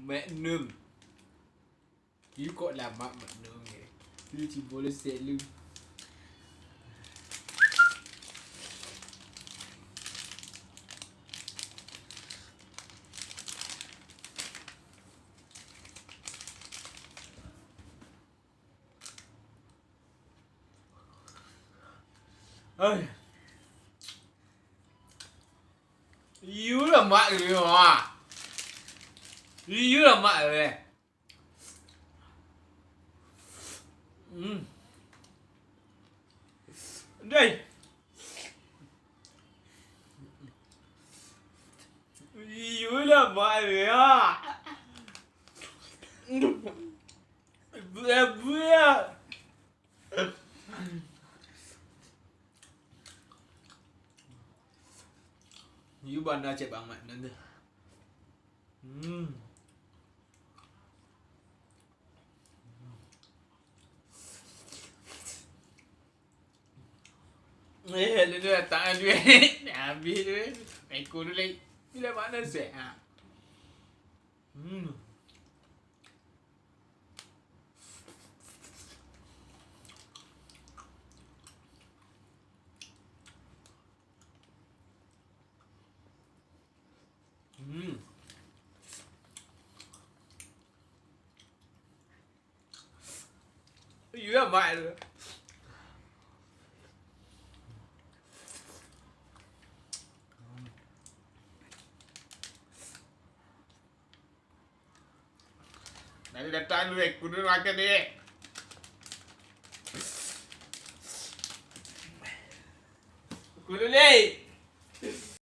mẹ nương. Chứ gọi là mẹ nương vậy. Chứ chỉ bố lên xe lưng. Ơi, yếu là mẹ rồi mà. Yếu là mẹ rồi. Đây. Yếu là mẹ rồi à. Bữa bữa. Yếu bạn đã chạy bằng mạnh nữa. Ini dia tangan duit. Habis duit. Ekor tu lagi. Bila mana set ha? Yếu là mẹ rồi. Nanti datang duit, kudu makan dia. Kudu ni.